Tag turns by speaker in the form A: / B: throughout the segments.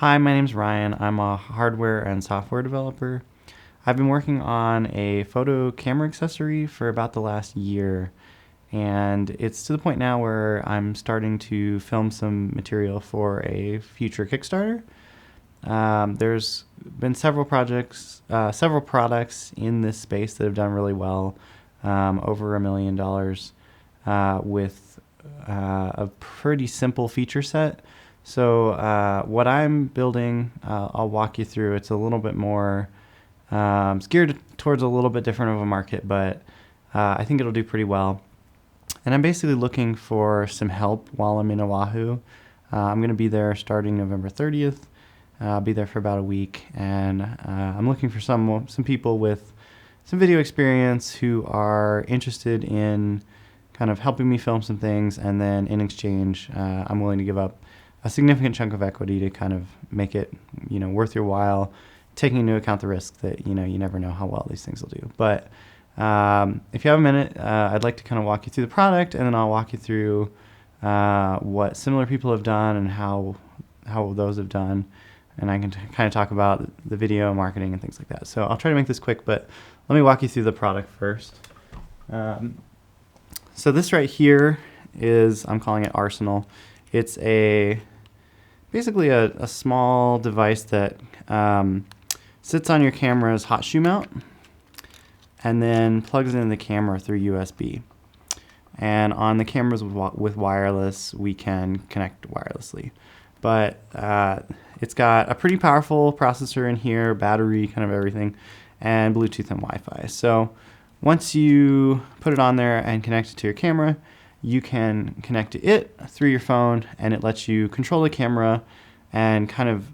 A: Hi, my name's Ryan. I'm a hardware and software developer. I've been working on a photo camera accessory for about the last year, and it's to the point now where I'm starting to film some material for a future Kickstarter. There's been several products in this space that have done really well, over $1 million, with a pretty simple feature set. So what I'm building, I'll walk you through. It's a little bit more geared towards a little bit different of a market, but I think it'll do pretty well. And I'm basically looking for some help while I'm in Oahu. I'm going to be there starting November 30th. I'll be there for about a week, and I'm looking for some people with some video experience who are interested in kind of helping me film some things, and then in exchange, I'm willing to give up a significant chunk of equity to kind of make it, worth your while, taking into account the risk that, you never know how well these things will do. But if you have a minute, I'd like to kind of walk you through the product, and then I'll walk you through what similar people have done and how those have done. And I can kind of talk about the video marketing and things like that. So I'll try to make this quick, but let me walk you through the product first. So this right here is, I'm calling it Arsenal. It's basically a small device that sits on your camera's hot shoe mount and then plugs in the camera through USB. And on the cameras with wireless, we can connect wirelessly. But it's got a pretty powerful processor in here, battery, kind of everything, and Bluetooth and Wi-Fi. So once you put it on there and connect it to your camera, you can connect to it through your phone, and it lets you control the camera and kind of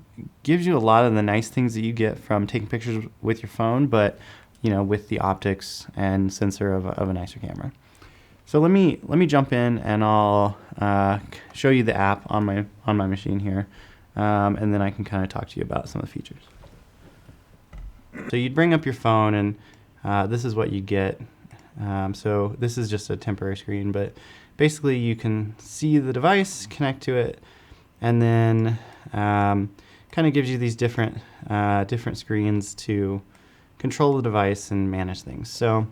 A: gives you a lot of the nice things that you get from taking pictures with your phone, but with the optics and sensor of a nicer camera. So let me jump in, and I'll show you the app on my machine here, and then I can kind of talk to you about some of the features. So you'd bring up your phone, and this is what you get. So this is just a temporary screen, but basically you can see the device, connect to it, and then kind of gives you these different screens to control the device and manage things. So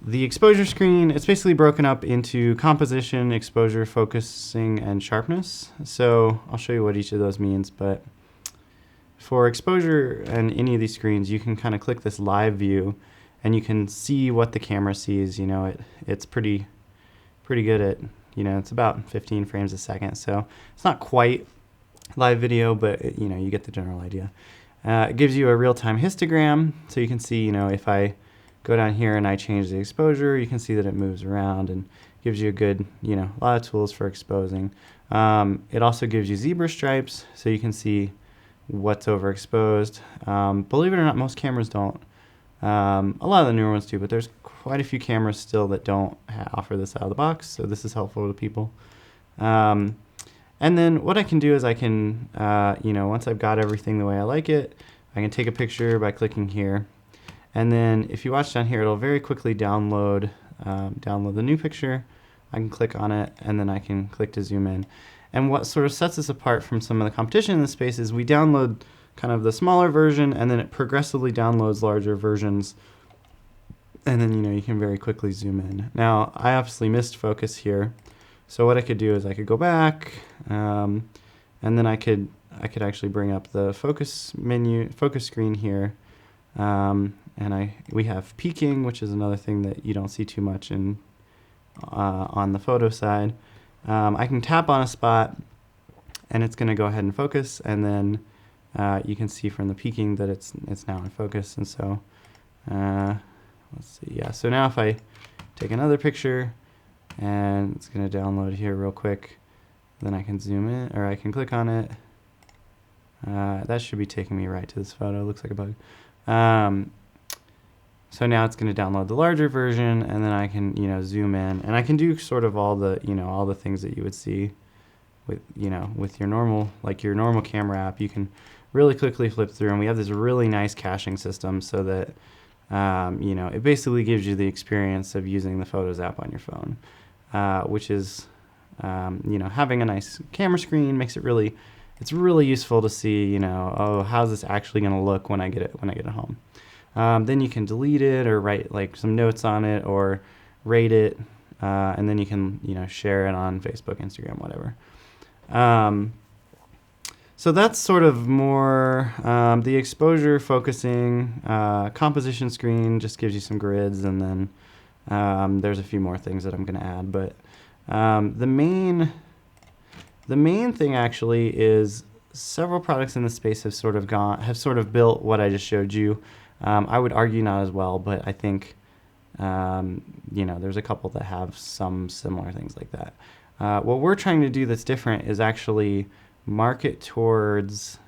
A: the exposure screen, it's basically broken up into composition, exposure, focusing, and sharpness. So I'll show you what each of those means, but for exposure and any of these screens, you can kind of click this live view, and you can see what the camera sees. It's pretty good at, it's about 15 frames a second. So it's not quite live video, but you get the general idea. It gives you a real-time histogram, so you can see, if I go down here and I change the exposure, you can see that it moves around and gives you a good, a lot of tools for exposing. It also gives you zebra stripes, so you can see what's overexposed. Believe it or not, most cameras don't. A lot of the newer ones do, but there's quite a few cameras still that don't offer this out of the box, so this is helpful to people. And then what I can do is I can, once I've got everything the way I like it, I can take a picture by clicking here. And then if you watch down here, it'll very quickly download the new picture. I can click on it, and then I can click to zoom in. And what sort of sets us apart from some of the competition in this space is we download kind of the smaller version, and then it progressively downloads larger versions. And then, you can very quickly zoom in. Now, I obviously missed focus here. So what I could do is I could go back, and then I could actually bring up the focus screen here. And we have peaking, which is another thing that you don't see too much on the photo side. I can tap on a spot, and it's going to go ahead and focus, and then you can see from the peaking that it's now in focus. And so let's see, yeah. So now if I take another picture, and it's going to download here real quick, then I can zoom in, or I can click on it. That should be taking me right to this photo. It looks like a bug. So now it's going to download the larger version, and then I can, zoom in, and I can do sort of all the things that you would see with your normal camera app. You can really quickly flip through, and we have this really nice caching system so that, it basically gives you the experience of using the Photos app on your phone, which is, having a nice camera screen makes it really it's really useful to see, you know, oh, how's this actually going to look when I get it home. Then you can delete it or write like some notes on it or rate it, and then you can, you know, share it on Facebook, Instagram, whatever. So that's sort of more the exposure focusing. Composition screen just gives you some grids, and then there's a few more things that I'm going to add. But the main thing actually is several products in the space have sort of built what I just showed you. I would argue not as well, but I think you know, there's a couple that have some similar things like that. What we're trying to do that's different is actually market towards,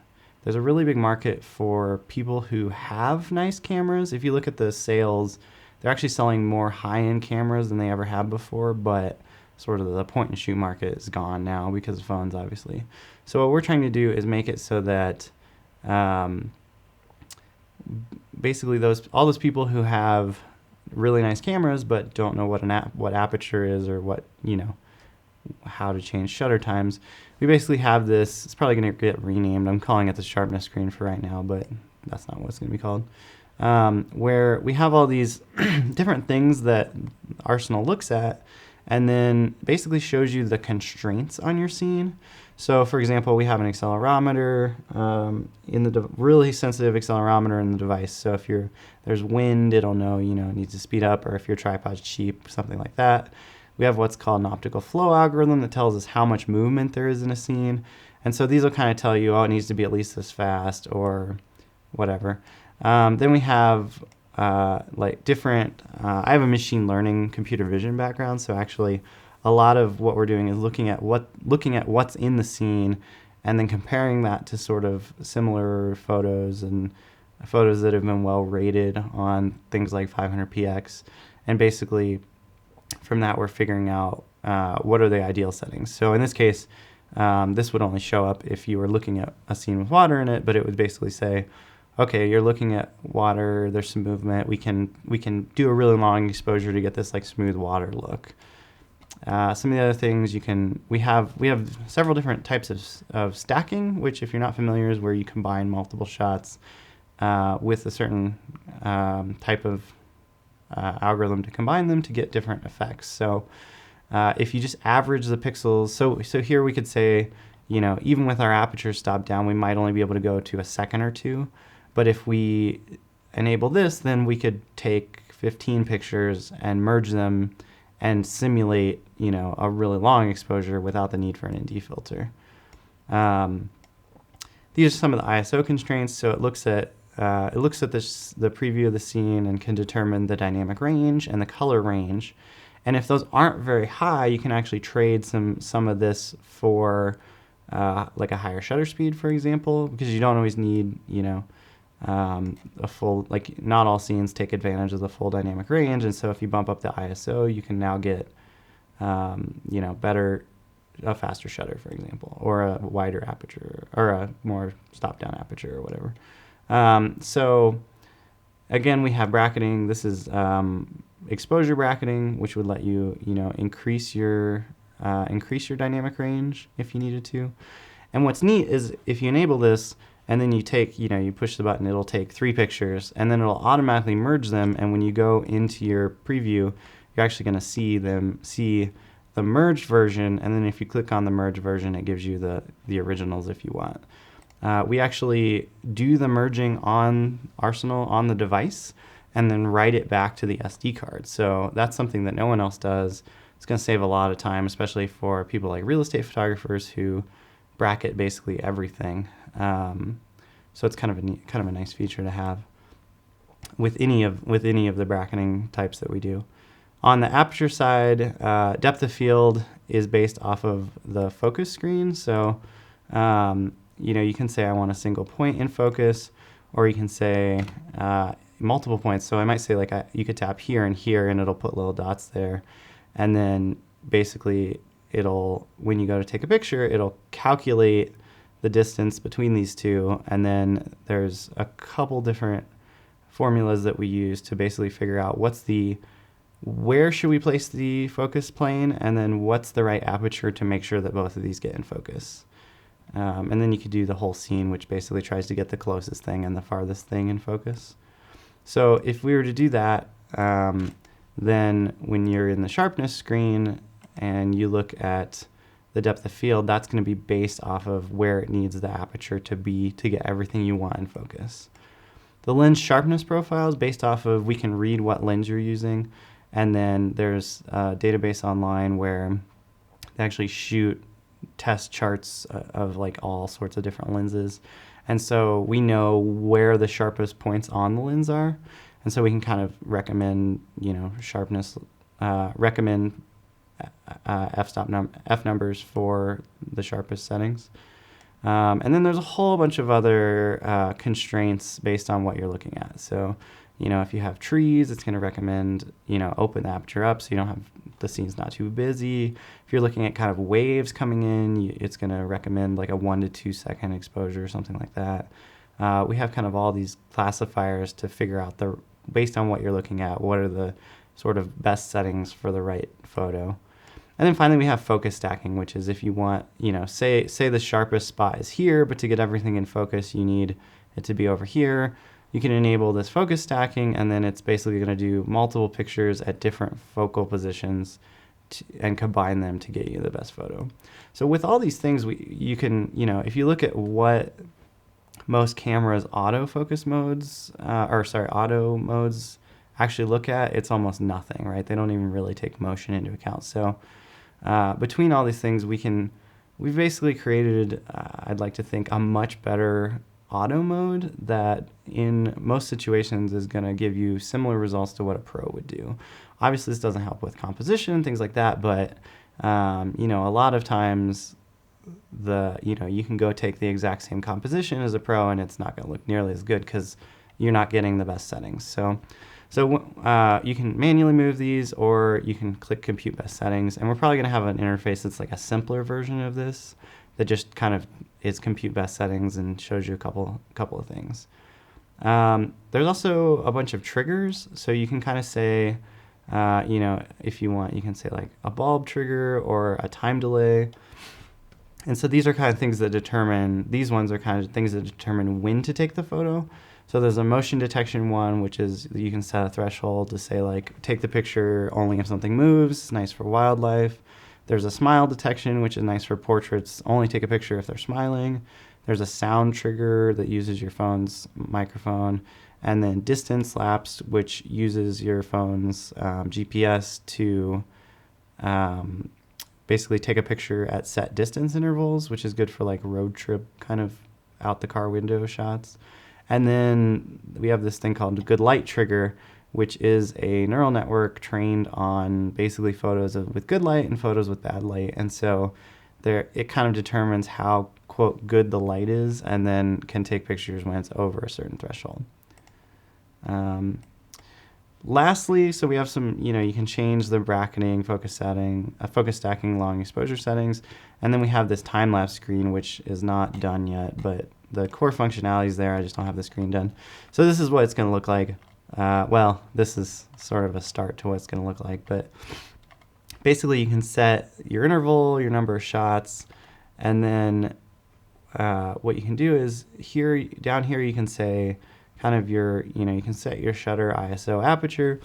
A: there's a really big market for people who have nice cameras. If you look at the sales, they're actually selling more high-end cameras than they ever have before, but sort of the point and shoot market is gone now because of phones, obviously. So what we're trying to do is make it so that basically all those people who have really nice cameras but don't know what aperture is or what, you know, how to change shutter times, we basically have this, it's probably going to get renamed, I'm calling it the sharpness screen for right now, but that's not what it's going to be called, where we have all these different things that Arsenal looks at and then basically shows you the constraints on your scene. So for example, we have an accelerometer, in the really sensitive accelerometer in the device. So if there's wind, it'll know, you know, it needs to speed up, or if your tripod's cheap, something like that. We have what's called an optical flow algorithm that tells us how much movement there is in a scene. And so these will kind of tell you, oh, it needs to be at least this fast or whatever. Then we have like different, I have a machine learning computer vision background. So actually a lot of what we're doing is looking at what's in the scene and then comparing that to sort of similar photos and photos that have been well rated on things like 500px. And basically from that, we're figuring out what are the ideal settings. So in this case, this would only show up if you were looking at a scene with water in it, but it would basically say, okay, you're looking at water, there's some movement, we can do a really long exposure to get this like smooth water look. Some of the other things we have several different types of stacking, which if you're not familiar is where you combine multiple shots with a certain type of algorithm to combine them to get different effects. So if you just average the pixels, so here we could say, you know, even with our aperture stopped down, we might only be able to go to a second or two. But if we enable this, then we could take 15 pictures and merge them and simulate, you know, a really long exposure without the need for an ND filter. These are some of the ISO constraints. So it looks at the preview of the scene and can determine the dynamic range and the color range. And if those aren't very high, you can actually trade some of this for like a higher shutter speed, for example, because you don't always need, you know, a full, like not all scenes take advantage of the full dynamic range. And so if you bump up the ISO, you can now get, you know, a faster shutter, for example, or a wider aperture or a more stop down aperture or whatever. So again, we have bracketing. This is exposure bracketing, which would let you, you know, increase your dynamic range if you needed to. And what's neat is if you enable this and then you push the button, it'll take 3 pictures and then it'll automatically merge them. And when you go into your preview, you're actually going to see the merged version. And then if you click on the merged version, it gives you the originals if you want. We actually do the merging on Arsenal on the device and then write it back to the SD card. So that's something that no one else does. It's going to save a lot of time, especially for people like real estate photographers who bracket basically everything. So it's kind of a nice feature to have with any of the bracketing types that we do. On the aperture side, depth of field is based off of the focus screen. So you know, you can say I want a single point in focus, or you can say multiple points. So I might say like you could tap here and here, and it'll put little dots there, and then basically when you go to take a picture, it'll calculate the distance between these two, and then there's a couple different formulas that we use to basically figure out where should we place the focus plane, and then what's the right aperture to make sure that both of these get in focus. And then you could do the whole scene, which basically tries to get the closest thing and the farthest thing in focus. So if we were to do that, then when you're in the sharpness screen and you look at the depth of field, that's going to be based off of where it needs the aperture to be to get everything you want in focus. The lens sharpness profile is based off of, we can read what lens you're using, and then there's a database online where they actually shoot test charts of like all sorts of different lenses. And so we know where the sharpest points on the lens are. And so we can kind of recommend, sharpness, recommend f numbers for the sharpest settings. And then there's a whole bunch of other constraints based on what you're looking at. So, if you have trees, it's going to recommend, open the aperture up so you don't have, the scene's not too busy. If you're looking at kind of waves coming in, it's going to recommend like a 1 to 2 second exposure or something like that. We have kind of all these classifiers to figure out based on what you're looking at, what are the sort of best settings for the right photo. And then finally we have focus stacking, which is if you want, say the sharpest spot is here, but to get everything in focus, you need it to be over here. You can enable this focus stacking, and then it's basically going to do multiple pictures at different focal positions and combine them to get you the best photo. So with all these things, you can, if you look at what most cameras auto modes actually look at, it's almost nothing, right? They don't even really take motion into account. So between all these things, we've basically created, I'd like to think, a much better auto mode that in most situations is going to give you similar results to what a pro would do. Obviously, this doesn't help with composition, things like that, but a lot of times you can go take the exact same composition as a pro and it's not going to look nearly as good because you're not getting the best settings. So you can manually move these, or you can click compute best settings, and we're probably going to have an interface that's like a simpler version of this that just kind of is compute best settings and shows you a couple of things. There's also a bunch of triggers, so you can kind of say, if you want, you can say like a bulb trigger or a time delay. And so these are kind of things that determine, these ones are kind of things that determine when to take the photo. So there's a motion detection one, which is you can set a threshold to say like, take the picture only if something moves. It's nice for wildlife. There's a smile detection, which is nice for portraits. Only take a picture if they're smiling. There's a sound trigger that uses your phone's microphone. And then distance lapse, which uses your phone's GPS to basically take a picture at set distance intervals, which is good for like road trip kind of out the car window shots. And then we have this thing called good light trigger, which is a neural network trained on basically photos with good light and photos with bad light. And so it kind of determines how, quote, good the light is, and then can take pictures when it's over a certain threshold. Lastly, so we have some, you can change the bracketing, focus stacking, long exposure settings. And then we have this time-lapse screen, which is not done yet, but the core functionality is there. I just don't have the screen done. So this is what it's going to look like. Well, this is sort of a start to what it's going to look like, but basically you can set your interval, your number of shots, and then what you can do is down here you can say kind of you can set your shutter, ISO, aperture.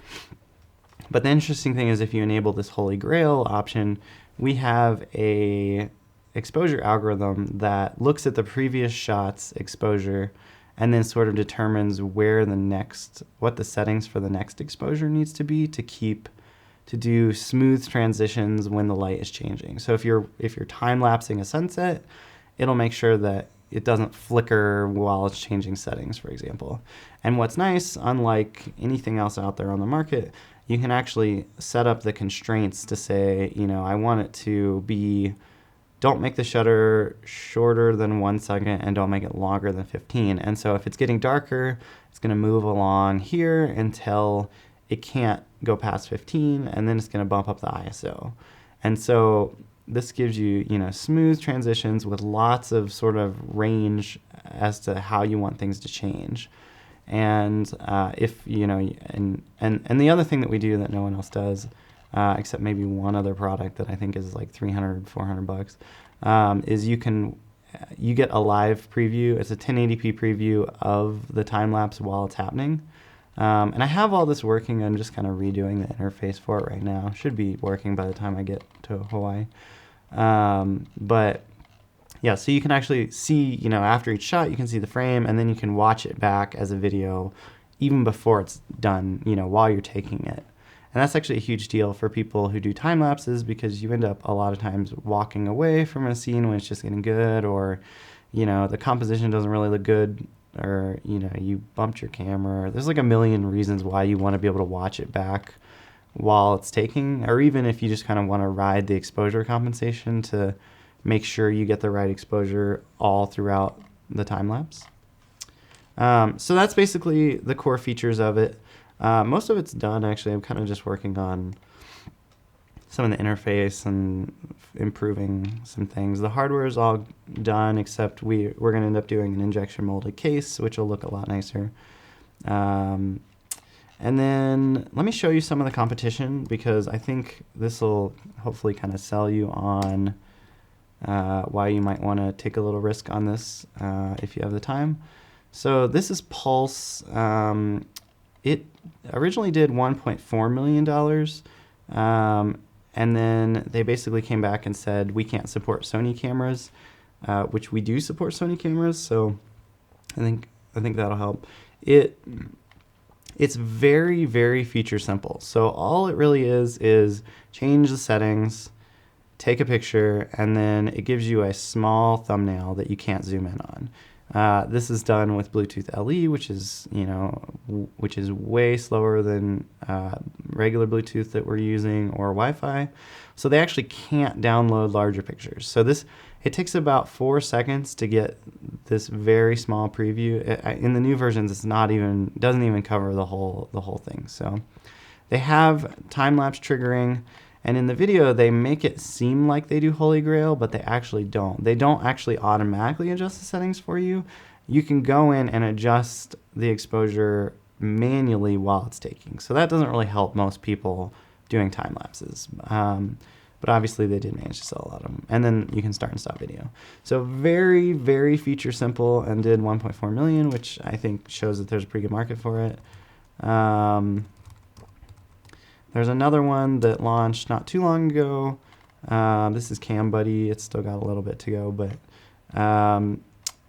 A: But the interesting thing is if you enable this Holy Grail option, we have a exposure algorithm that looks at the previous shot's exposure and then sort of determines what the settings for the next exposure needs to be to do smooth transitions when the light is changing. So if you're time lapsing a sunset, it'll make sure that it doesn't flicker while it's changing settings, for example. And what's nice, unlike anything else out there on the market, you can actually set up the constraints to say, I want it to be, don't make the shutter shorter than 1 second and don't make it longer than 15. And so if it's getting darker, it's going to move along here until it can't go past 15, and then it's going to bump up the ISO. And so this gives you, smooth transitions with lots of sort of range as to how you want things to change. And if, and the other thing that we do that no one else does, except maybe one other product that I think is like $300, $400, is you can you get a live preview. It's a 1080p preview of the time lapse while it's happening. And I have all this working. I'm just kind of redoing the interface for it right now. Should be working by the time I get to Hawaii. But yeah, so you can actually see, you know, after each shot, you can see the frame, and then you can watch it back as a video even before it's done, you know, while you're taking it. And that's actually a huge deal for people who do time lapses, because you end up a lot of times walking away from a scene when it's just getting good, or, you know, the composition doesn't really look good, or, you know, you bumped your camera. There's like a million reasons why you want to be able to watch it back while it's taking, or even if you just kind of want to ride the exposure compensation to make sure you get the right exposure all throughout the time lapse. So that's basically the core features of it. Most of it's done, actually. I'm kind of just working on some of the interface and improving some things. The hardware is all done, except we're going to end up doing an injection molded case, which will look a lot nicer. And then let me show you some of the competition, because I think this will hopefully kind of sell you on why you might want to take a little risk on this if you have the time. So this is Pulse. It originally did $1.4 million, and then they basically came back and said, we can't support Sony cameras, which we do support Sony cameras, so I think that'll help. It's very, very feature simple. So all it really is change the settings, take a picture, and then it gives you a small thumbnail that you can't zoom in on. This is done with Bluetooth LE, which is way slower than regular Bluetooth that we're using, or Wi-Fi. So they actually can't download larger pictures. So it takes about 4 seconds to get this very small preview. In the new versions, doesn't even cover the whole thing. So they have time-lapse triggering. And in the video, they make it seem like they do Holy Grail, but they actually don't. They don't actually automatically adjust the settings for you. You can go in and adjust the exposure manually while it's taking. So that doesn't really help most people doing time lapses. But obviously, they did manage to sell a lot of them. And then you can start and stop video. So very, very feature simple, and did 1.4 million, which I think shows that there's a pretty good market for it. There's another one that launched not too long ago. This is CamBuddy. It's still got a little bit to go, but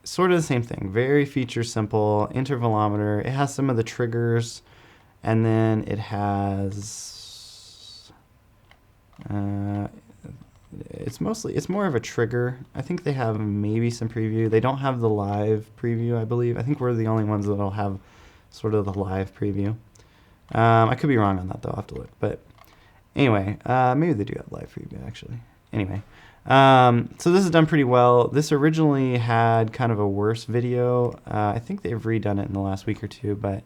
A: sort of the same thing. Very feature simple, intervalometer. It has some of the triggers, and then it has, it's more of a trigger. I think they have maybe some preview. They don't have the live preview, I believe. I think we're the only ones that'll have sort of the live preview. I could be wrong on that, though. I'll have to look. But anyway, maybe they do have live preview, actually. Anyway, so this is done pretty well. This originally had kind of a worse video. I think they've redone it in the last week or two, but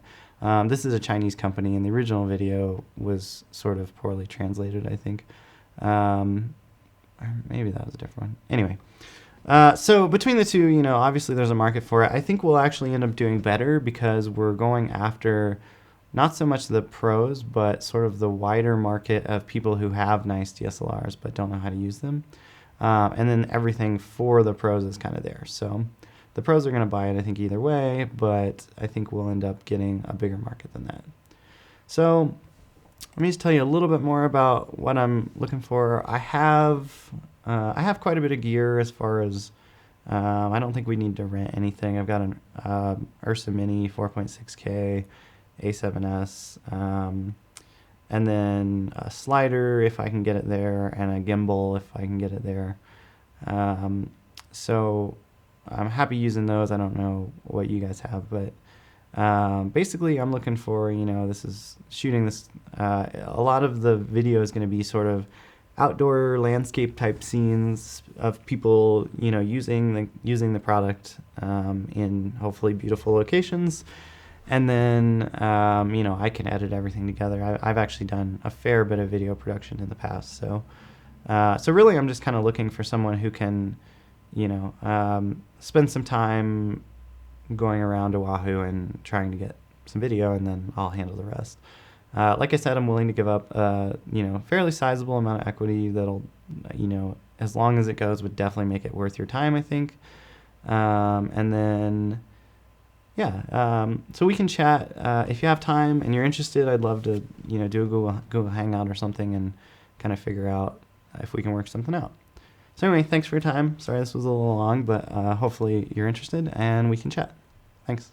A: this is a Chinese company, and the original video was sort of poorly translated, I think. Or maybe that was a different one. Anyway, so between the two, obviously there's a market for it. I think we'll actually end up doing better, because we're going after not so much the pros, but sort of the wider market of people who have nice DSLRs but don't know how to use them. And then everything for the pros is kind of there. So the pros are going to buy it, I think, either way, but I think we'll end up getting a bigger market than that. So let me just tell you a little bit more about what I'm looking for. I have quite a bit of gear as far as, I don't think we need to rent anything. I've got an Ursa Mini 4.6K, A7S, and then a slider if I can get it there, and a gimbal if I can get it there. So I'm happy using those. I don't know what you guys have, but basically I'm looking for, this is shooting this, a lot of the video is going to be sort of outdoor landscape type scenes of people, using the product in hopefully beautiful locations. And then, I can edit everything together. I've actually done a fair bit of video production in the past. So really I'm just kind of looking for someone who can, spend some time going around Oahu and trying to get some video, and then I'll handle the rest. Like I said, I'm willing to give up, fairly sizable amount of equity that'll, as long as it goes, would definitely make it worth your time, I think. And then, yeah, so we can chat. If you have time and you're interested, I'd love to, do a Google Hangout or something and kind of figure out if we can work something out. So anyway, thanks for your time. Sorry this was a little long, but hopefully you're interested and we can chat. Thanks.